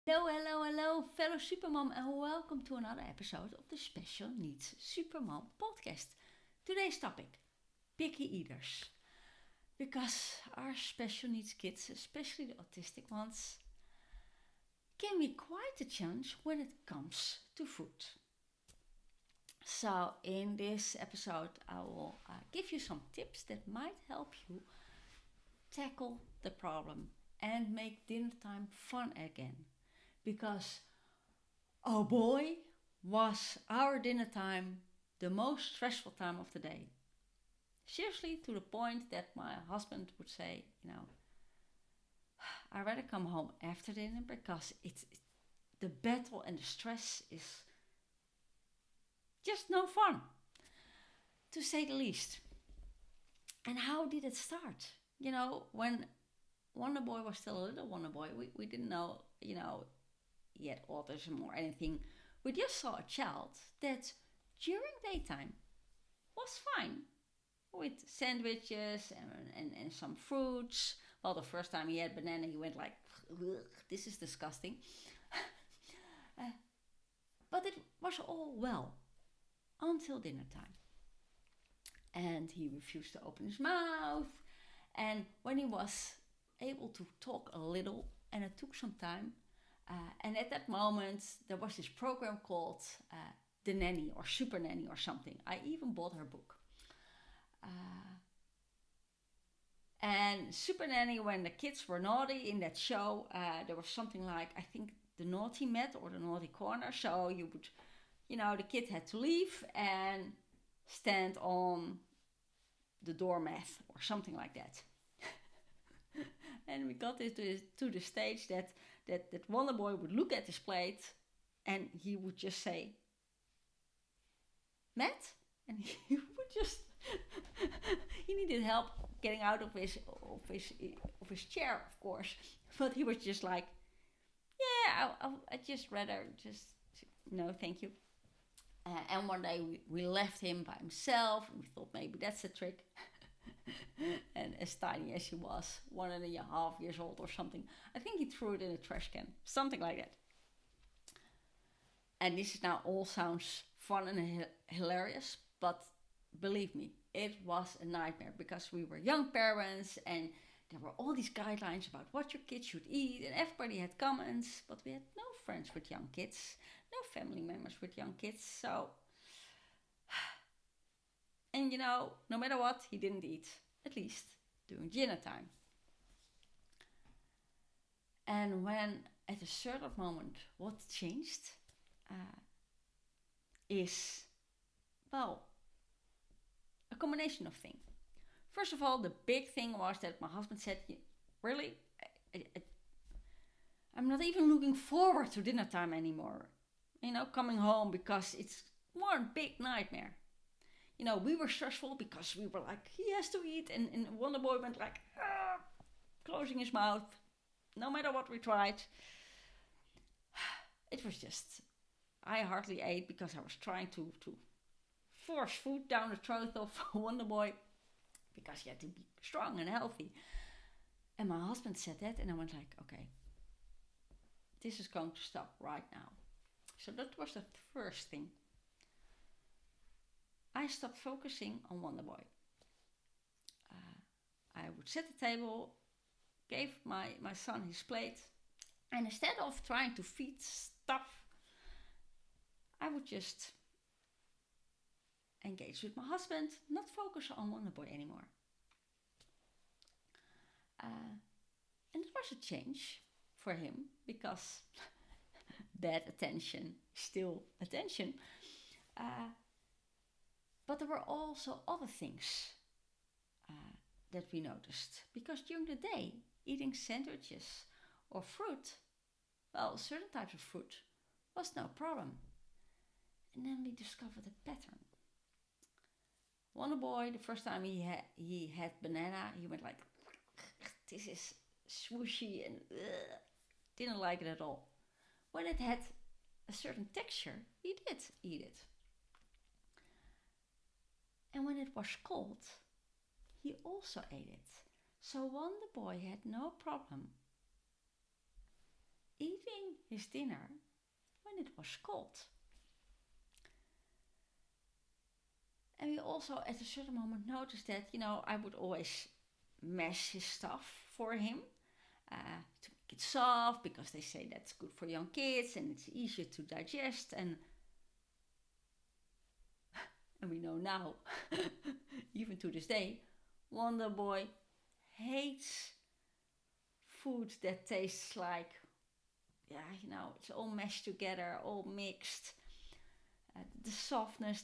Hello, fellow Supermom, and welcome to another episode of the Special Needs Supermom Podcast. Today's topic, picky eaters. Because our special needs kids, especially the autistic ones, can be quite a challenge when it comes to food. So in this episode, I will give you some tips that might help you tackle the problem and make dinner time fun again. Because, oh boy, was our dinner time the most stressful time of the day. Seriously, to the point that my husband would say, I'd rather come home after dinner because it's the battle and the stress is just no fun, to say the least. And how did it start? When Wonderboy was still a little Wonderboy, we didn't know, yet autism or anything. We just saw a child that during daytime was fine with sandwiches and some fruits. Well, the first time he had banana, he went like, this is disgusting. But it was all well until dinner time. And he refused to open his mouth. And when he was able to talk a little, and it took some time, and at that moment, there was this program called The Nanny or Super Nanny or something. I even bought her book. And Super Nanny, when the kids were naughty in that show, there was something like, I think, the naughty mat or the naughty corner. So you would, the kid had to leave and stand on the doormat or something like that. And we got it to the stage that Wonderboy would look at his plate and he would just say, Matt? And he would just, he needed help getting out of his chair, of course. But he was just like, yeah, I just rather just, no, thank you. And one day we left him by himself and we thought maybe that's the trick. And as tiny as he was, 1.5 years old or something, I think he threw it in a trash can, something like that. And this now all sounds fun and hilarious, but believe me, it was a nightmare because we were young parents and there were all these guidelines about what your kids should eat and everybody had comments, but we had no friends with young kids, no family members with young kids, so... And no matter what, he didn't eat, at least during dinner time. And when at a certain moment what changed is, well, a combination of things. First of all, the big thing was that my husband said, really, I'm not even looking forward to dinner time anymore. Coming home because it's one big nightmare. We were stressful because we were like, he has to eat. And Wonderboy went like, closing his mouth, no matter what we tried. It was just, I hardly ate because I was trying to force food down the throat of Wonderboy because he had to be strong and healthy. And my husband said that and I went like, okay, this is going to stop right now. So that was the first thing. I stopped focusing on Wonderboy. I would set the table, gave my son his plate, and instead of trying to feed stuff, I would just engage with my husband, not focus on Wonderboy anymore. And it was a change for him because bad attention, still attention. But there were also other things that we noticed. Because during the day, eating sandwiches or fruit, well, certain types of fruit, was no problem. And then we discovered a pattern. Wonderboy, the first time he had banana, he went like, this is swooshy and didn't like it at all. When it had a certain texture, he did eat it. And when it was cold, he also ate it. So Wonderboy had no problem eating his dinner when it was cold. And we also at a certain moment noticed that, I would always mash his stuff for him to make it soft, because they say that's good for young kids and it's easier to digest. And we know now, even to this day, Wonderboy hates food that tastes like, it's all mashed together, all mixed. The softness,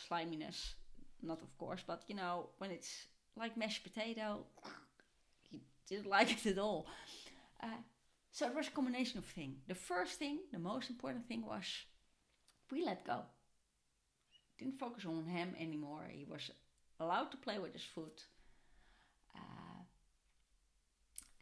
sliminess, not of course, but when it's like mashed potato, he didn't like it at all. So it was a combination of things. The first thing, the most important thing was we let go. Didn't focus on him anymore. He was allowed to play with his food.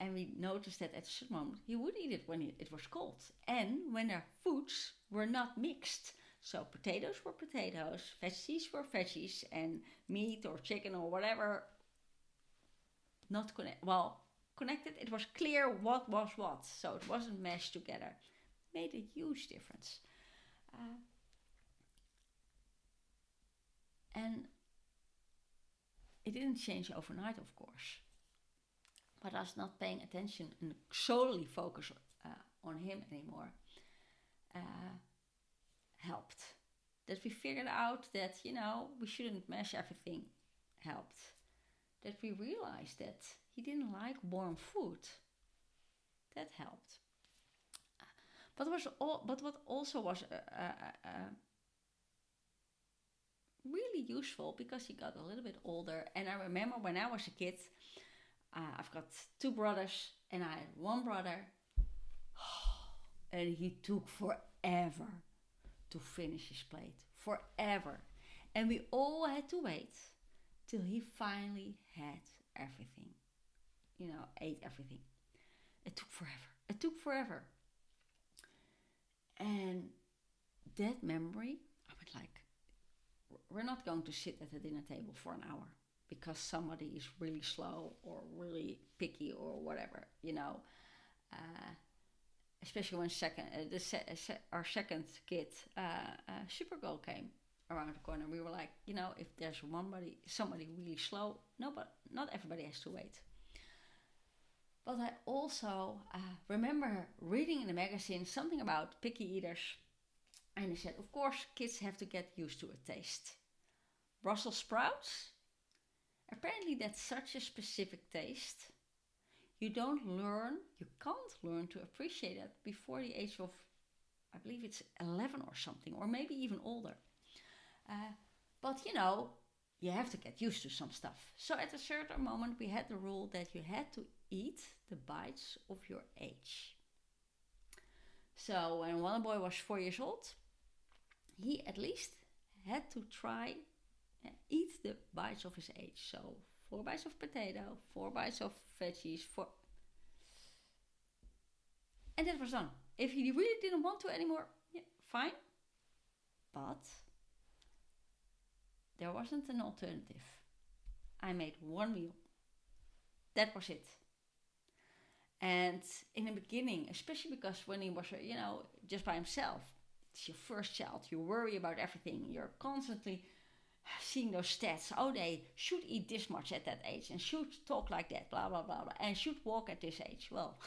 And we noticed that at a certain moment he would eat it when it was cold. And when their foods were not mixed. So potatoes were potatoes, veggies were veggies, and meat or chicken or whatever, not connected. It was clear what was what. So it wasn't mashed together. It made a huge difference. And it didn't change overnight, of course. But us not paying attention and solely focus on him anymore helped. That we figured out that, we shouldn't mash everything helped. That we realized that he didn't like warm food. That helped. But what also was really useful, because he got a little bit older. And I remember when I was a kid, I've got 2 brothers and I had 1 brother, and he took forever to finish his plate. Forever. And we all had to wait till he finally had everything. Ate everything. It took forever. And that memory, I would like, we're not going to sit at the dinner table for an hour because somebody is really slow or really picky or whatever, especially when our second kid, Supergirl, came around the corner. We were like, if there's somebody really slow, not everybody has to wait. But I also remember reading in the magazine something about picky eaters. And they said, of course, kids have to get used to a taste. Brussels sprouts? Apparently that's such a specific taste. You can't learn to appreciate it before the age of, I believe it's 11 or something, or maybe even older. But you have to get used to some stuff. So at a certain moment we had the rule that you had to eat the bites of your age. So when Wonderboy was 4 years old, he at least had to try eat the bites of his age. So 4 bites of potato, 4 bites of veggies, and that was done. If he really didn't want to anymore, fine. But there wasn't an alternative. I made 1 meal. That was it. And in the beginning, especially because when he was, just by himself, it's your first child, you worry about everything. You're constantly seeing those stats. Oh, they should eat this much at that age and should talk like that, blah, blah, blah, blah, and should walk at this age. Well,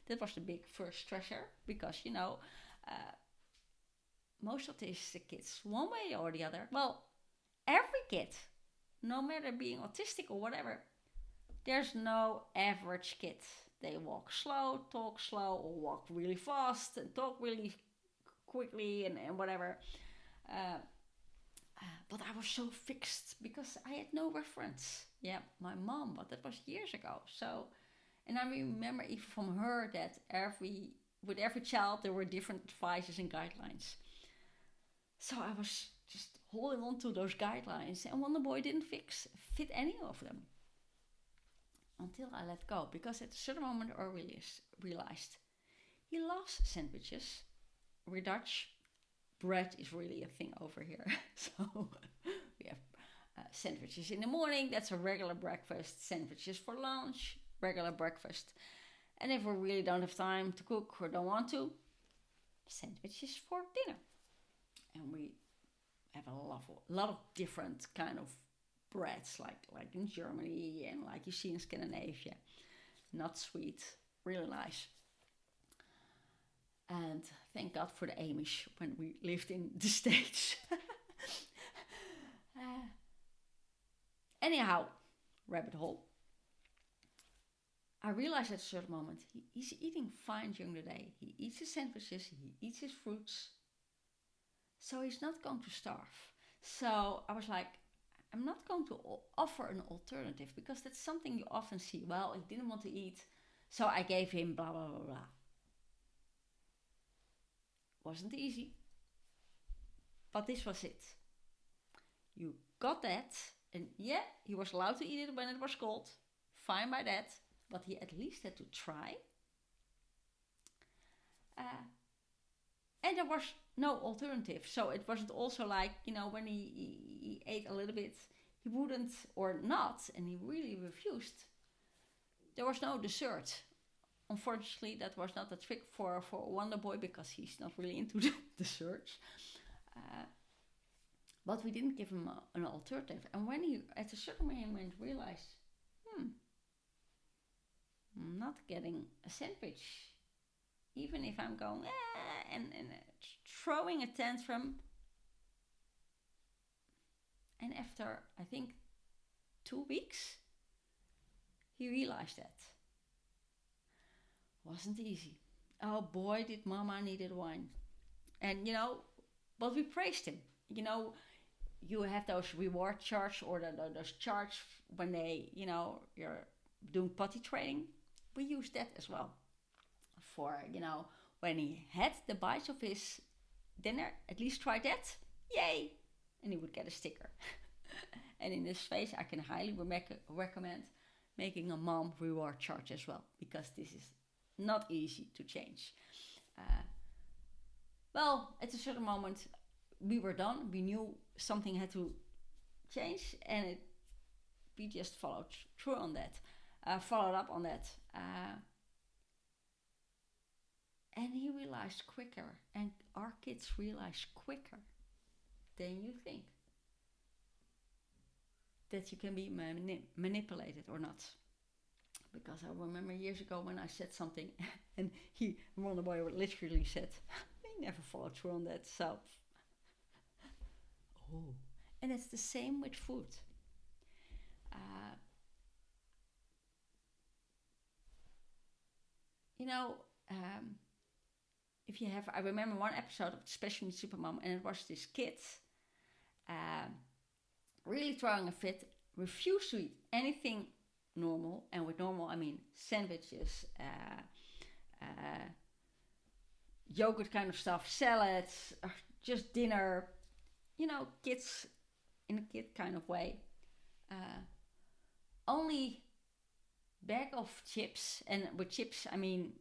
that was the big first stressor because, most autistic kids, one way or the other, well, every kid, no matter being autistic or whatever, there's no average kid. They walk slow, talk slow, or walk really fast and talk really quickly and whatever. But I was so fixed because I had no reference. Yeah, my mom, but that was years ago. So, and I remember even from her that with every child there were different advices and guidelines. So I was just holding on to those guidelines, and Wonderboy didn't fit any of them. Until I let go, because at a certain moment I realized he loves sandwiches. We're Dutch. Bread is really a thing over here. So we have sandwiches in the morning. That's a regular breakfast. Sandwiches for lunch. Regular breakfast. And if we really don't have time to cook or don't want to, sandwiches for dinner. And we have a lot of different kind of breads, like in Germany and like you see in Scandinavia. Not sweet, really nice. And thank God for the Amish when we lived in the States. Anyhow, rabbit hole. I realized at a certain moment, he's eating fine during the day. He eats his sandwiches, he eats his fruits. So he's not going to starve. So I was like, I'm not going to offer an alternative because that's something you often see. Well, he didn't want to eat, so I gave him blah, blah, blah, blah. Wasn't easy. But this was it. You got that. And yeah, he was allowed to eat it when it was cold. Fine by that. But he at least had to try. And there was no alternative. So it wasn't also like, when he ate a little bit, he wouldn't or not. And he really refused. There was no dessert. Unfortunately, that was not a trick for Wonderboy because he's not really into the desserts. But we didn't give him an alternative. And when he, at a certain moment, realized, I'm not getting a sandwich. Even if I'm going, and throwing a tantrum. And after, I think, 2 weeks, he realized that. Wasn't easy. Oh boy, did Mama needed wine. And but we praised him. You have those reward charts or those charts when they, you're doing potty training. We use that as well. For, when he had the bites of his dinner, at least try that. Yay! And he would get a sticker. And in this phase, I can highly recommend making a mom reward chart as well. Because this is not easy to change. Well, at a certain moment, we were done. We knew something had to change, and we just followed through on that, followed up on that, and he realized quicker, and our kids realize quicker than you think that you can be manipulated or not. Because I remember years ago when I said something, and Wonderboy literally said, "He never followed through on that." So. Oh. And it's the same with food. If you have, I remember one episode of Special Needs Supermom, and it was this kid really throwing a fit, refused to eat anything normal, and with normal I mean sandwiches, yogurt kind of stuff, salads, just dinner. Kids in a kid kind of way. Only bag of chips, and with chips I mean,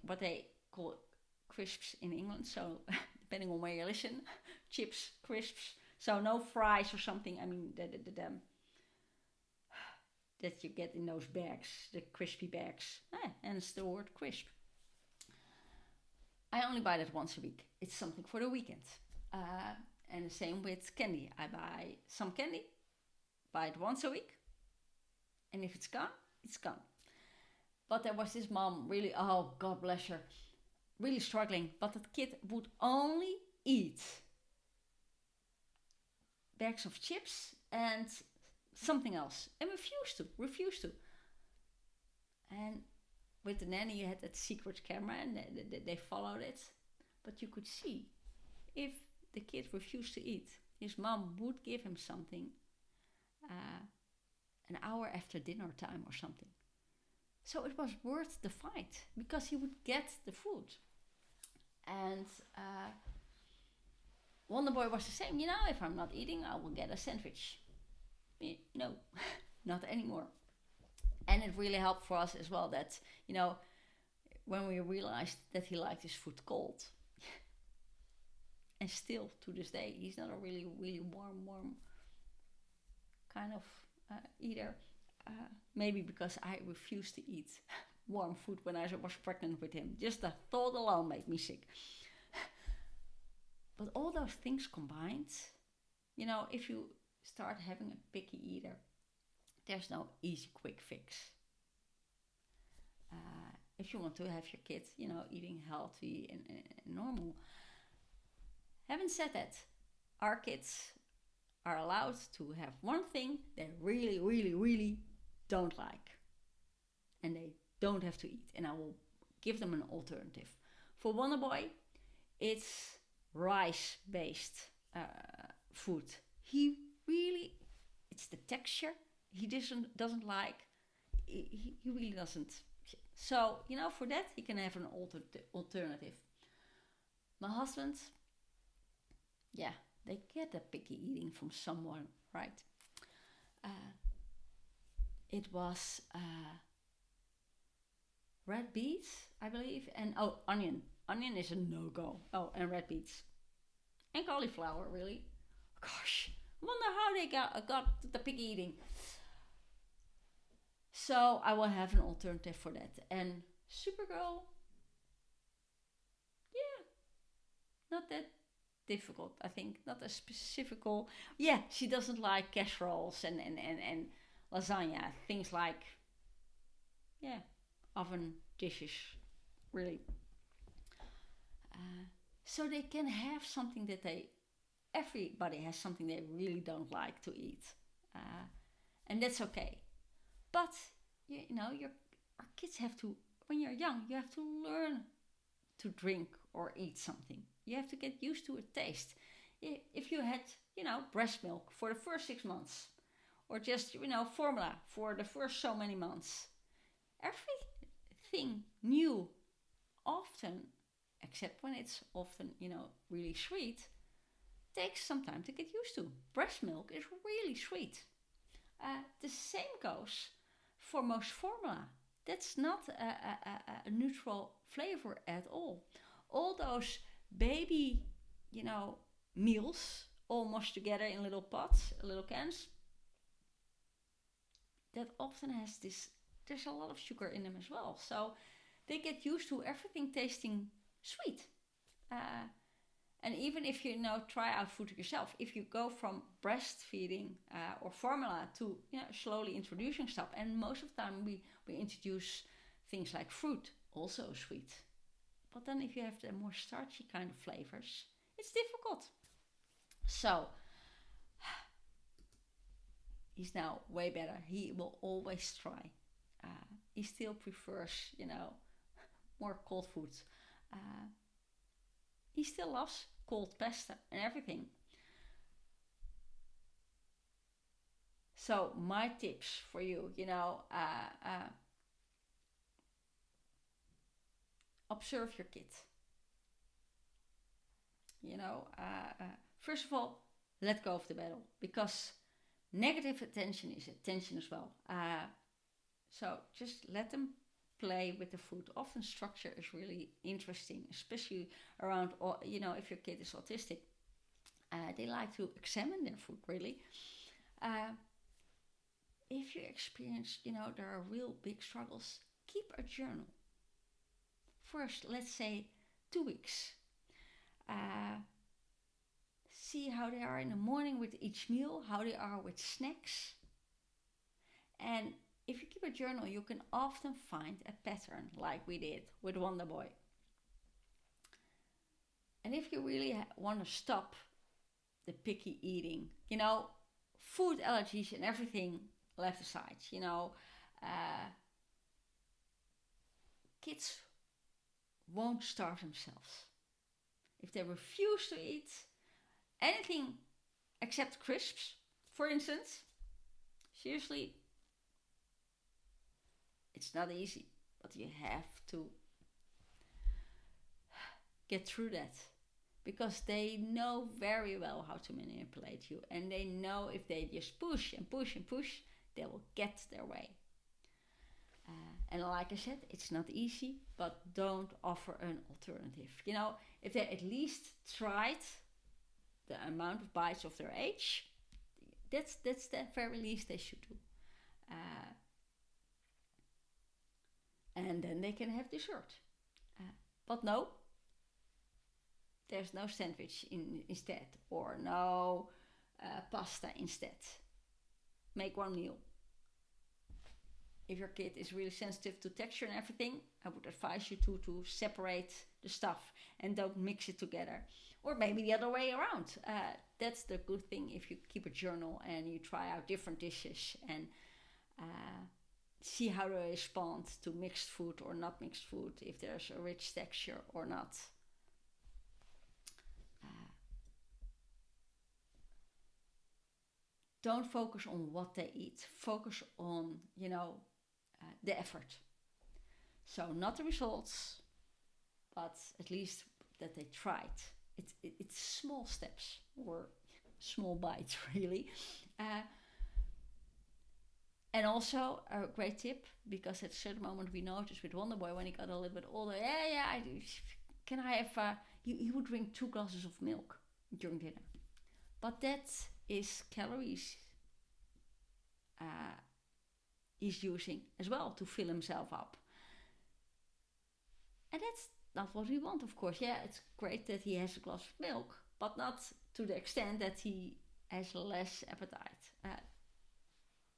what they call crisps in England. So depending on where you listen, chips, crisps. So no fries or something. I mean the that you get in those bags, the crispy bags. And it's the word crisp. I only buy that once a week. It's something for the weekend. And the same with candy. I buy some candy, buy it once a week, and if it's gone, it's gone. But there was this mom, really, oh God bless her, really struggling. But that kid would only eat bags of chips and something else, and refused to. And with the nanny, you had that secret camera, and they followed it. But you could see if the kid refused to eat, his mom would give him something an hour after dinner time or something. So it was worth the fight because he would get the food. And Wonderboy was the same. If I'm not eating, I will get a sandwich. No, not anymore. And it really helped for us as well that, when we realized that he liked his food cold. And still, to this day, he's not a really, really warm kind of eater. Maybe because I refuse to eat warm food when I was pregnant with him. Just the thought alone made me sick. But all those things combined, if you start having a picky eater, there's no easy quick fix. If you want to have your kids, eating healthy and normal. Having said that, our kids are allowed to have one thing they really, really, really don't like. And they don't have to eat. And I will give them an alternative. For wonderboy, it's rice-based food. It's the texture he doesn't like. He really doesn't. So, for that, he can have an alternative. My husband, they get the picky eating from someone, right? It was red beets, I believe, and onion. Onion is a no-go. Oh, and red beets. And cauliflower, really. Gosh, wonder how they got the picky eating. So I will have an alternative for that. And Supergirl, not that difficult, I think. Not as specific. Yeah, she doesn't like casseroles and lasagna. Things like, oven dishes, really. So they can have something that everybody has something they really don't like to eat. And that's okay. But, our kids have to, when you're young, you have to learn to drink or eat something. You have to get used to a taste. If you had, breast milk for the first 6 months, or just, formula for the first so many months, everything new, often, except when it's often, really sweet, takes some time to get used to. Breast milk is really sweet. The same goes for most formula. That's not a neutral flavor at all. All those baby, meals all mushed together in little pots, little cans, that often has there's a lot of sugar in them as well. So they get used to everything tasting sweet. And even if you try out food yourself, if you go from breastfeeding or formula to slowly introducing stuff, and most of the time we introduce things like fruit, also sweet. But then if you have the more starchy kind of flavors, it's difficult. So he's now way better. He will always try. He still prefers, more cold foods. He still loves cold pasta and everything. So my tips for you, observe your kid. First of all, let go of the battle, because negative attention is attention as well. So just let them play with the food. Often structure is really interesting, especially around, if your kid is autistic. They like to examine their food, really. If you experience, there are real big struggles, keep a journal. First, let's say 2 weeks. See how they are in the morning with each meal, how they are with snacks. And if you keep a journal, you can often find a pattern, like we did with Wonderboy. And if you really want to stop the picky eating, food allergies and everything left aside, kids won't starve themselves. If they refuse to eat anything except crisps, for instance, seriously, it's not easy, but you have to get through that, because they know very well how to manipulate you, and they know if they just push and push and push, they will get their way. And like I said, it's not easy, but don't offer an alternative. If they at least tried the amount of bites of their age, that's the very least they should do. and then they can have dessert. But no, there's no sandwich instead, or no pasta instead. Make one meal. If your kid is really sensitive to texture and everything, I would advise you to separate the stuff and don't mix it together. Or maybe the other way around. That's the good thing if you keep a journal and you try out different dishes and see how they respond to mixed food or not mixed food, if there's a rich texture or not. Don't focus on what they eat. Focus on, the effort. So not the results, but at least that they tried. It's small steps or small bites, really. And also a great tip, because at a certain moment we noticed with Wonderboy when he got a little bit older, I do. Can I have? He would drink 2 glasses of milk during dinner, but that is calories he's using as well to fill himself up, and that's not what we want, of course. Yeah, it's great that he has a glass of milk, but not to the extent that he has less appetite.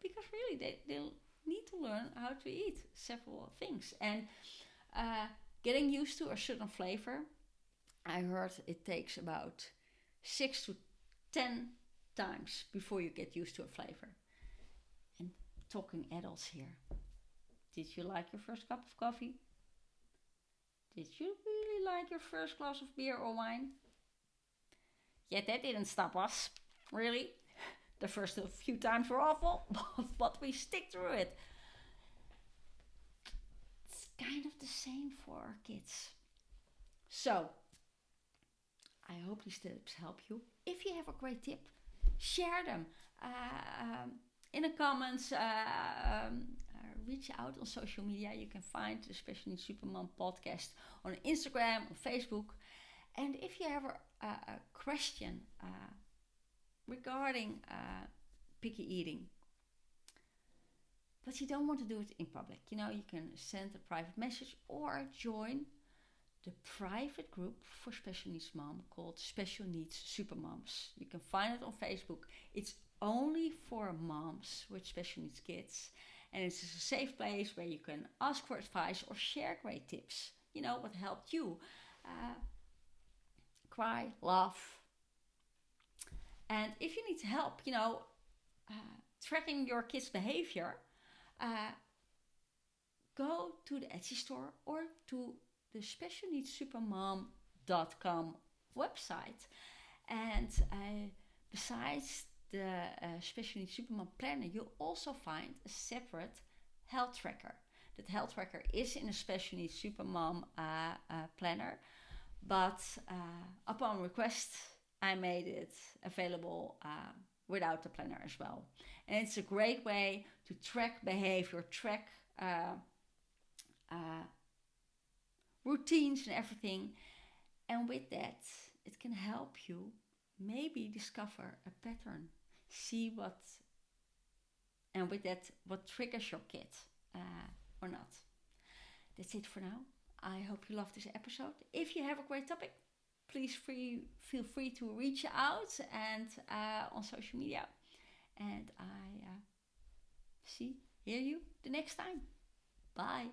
Because really, they'll need to learn how to eat several things. And getting used to a certain flavor, I heard it takes about 6 to 10 times before you get used to a flavor. And talking adults here, did you like your first cup of coffee? Did you really like your first glass of beer or wine? Yeah, that didn't stop us, really. The first few times were awful, but we stick through it. It's kind of the same for our kids. So, I hope these tips help you. If you have a great tip, share them in the comments. Reach out on social media. You can find the Special Needs Supermom Podcast on Instagram, on Facebook. And if you have a question regarding picky eating, but you don't want to do it in public, you can send a private message or join the private group for special needs mom called Special Needs Supermoms. You can find it on Facebook. It's only for moms with special needs kids, and it's a safe place where you can ask for advice or share great tips. What helped you. Cry, laugh. And if you need help, tracking your kids' behavior, go to the Etsy store or to the specialneedsupermom.com website. And besides the Special Needs Supermom planner, you'll also find a separate health tracker. That health tracker is in a Special Needs Supermom planner, but upon request, I made it available without the planner as well. And it's a great way to track behavior, track routines and everything. And with that, it can help you maybe discover a pattern. See what triggers your kid or not. That's it for now. I hope you loved this episode. If you have a great topic, please feel free to reach out and on social media. And I hear you the next time. Bye.